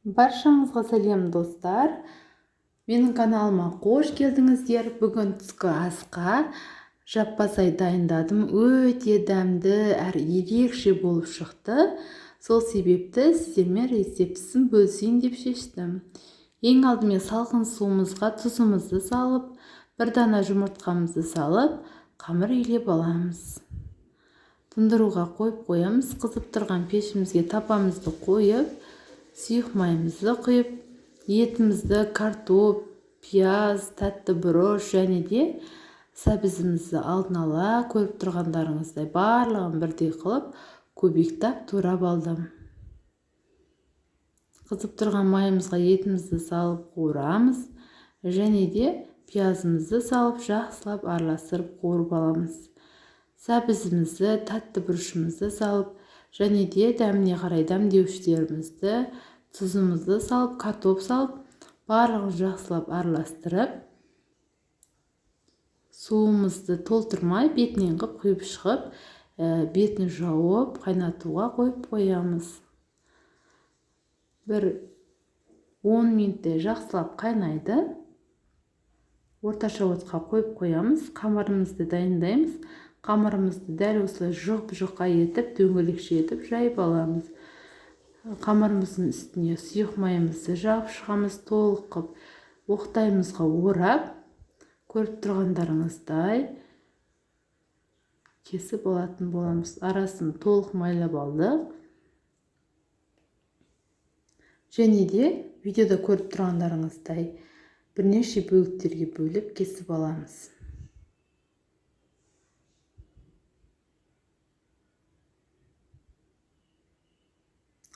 Баршаңызға сәлем достар. Менің каналыма қош келдіңіздер. Бүгін түскі асқа жаппасай дайындадым. Өте дәмді әрі ерекше болып шықты. Сол себепті сіздермен рецептісін бөлісейін деп шештім. Ең алдымен салқын суымызға тұзымызды салып, бір дана жұмыртқамызды салып, қамыр илеп аламыз. Тұндыруға қойып қоямыз. Қызып тұрған пешімізге тапамызды қойып, сұйық майымызды құйып, етімізді, картоп, пияз, тәтті бұрыш және де сәбізімізді алдын ала көріп тұрғандарыңыздай барлығын бірдей қылып көбіктап турап алдым. Қызып тұрған майымызға етімізді салып қуырамыз және де пиязымызды салып жақсылап араластырып қуырып аламыз. Сәбізімізді, тәтті бұрышымызды салып және де дәміне қарай дәмдеушілерімізді, тұзымызды салып, картоп салып, барлығын жақсылап араластырып, суымызды толтырмай бетінен қып құйып шығып, бетін жауып, қайнатуға қойып қоямыз. Бір 10 минуттай жақсылап қайнайды. Орташа отқа қойып қоямыз. Қамырымызды дайындаймыз. Қамырымызды дәл осылай жұқа етіп, дөңгелекше етіп жайып аламыз. Қамырымыздың үстіне сұйық майымызды жағып шығамыз, толық қып, оқтаймызға орап, көріп тұрғандарыңыздай кесіп алатын боламыз. Арасын толық майлап алдық. Және де видеода көріп тұрғандарыңыздай бірнеше бөліктерге бөліп кесіп аламыз.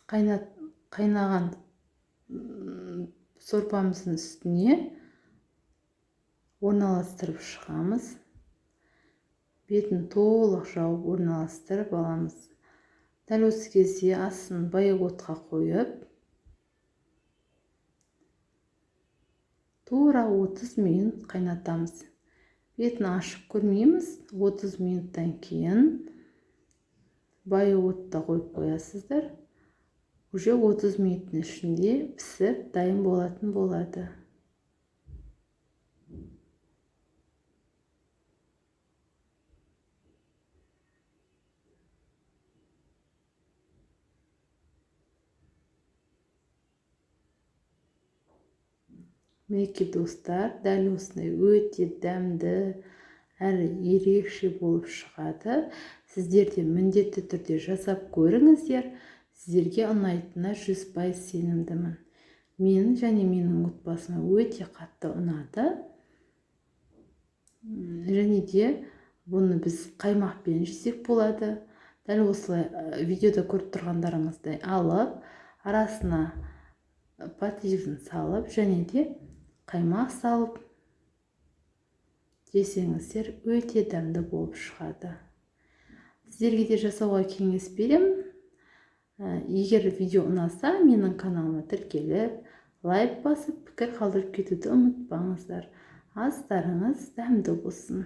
Қайнаған сорпамыздың үстіне орналастырып шығамыз. Бетін толық жауып орналастырып аламыз. Дәл осы кезде астын байық отқа қойып, тура 30 минут қайнатамыз. Бетін ашып көрмейміз. 30 минуттан кейін байық отта қойып қоясыздар. Уже 30 минуттың ішінде пісіп дайын болатын болады. Мінекей достар, дәл осындай өте дәмді әрі ерекше болып шығады. Сіздер де міндетті түрде жасап көріңіздер. Сіздерге ұнайтынына 100% сенімдімін. Мен және менің отбасыма өте қатты ұнады. Және де бұны біз қаймақпен жесек болады. Дәл осылай видеода көріп тұрғандарыңыздай алып, арасына патизін салып және де қаймақ салып жесеңіздер өте дәмді болып шығады. Сіздерге де жасауға кеңес беремін. Егер видео ұнаса, менің каналыма тіркеліп, лайк басып, пікір қалдырып кетуді ұмытпаңыздар. Астарыңыз дәмді болсын.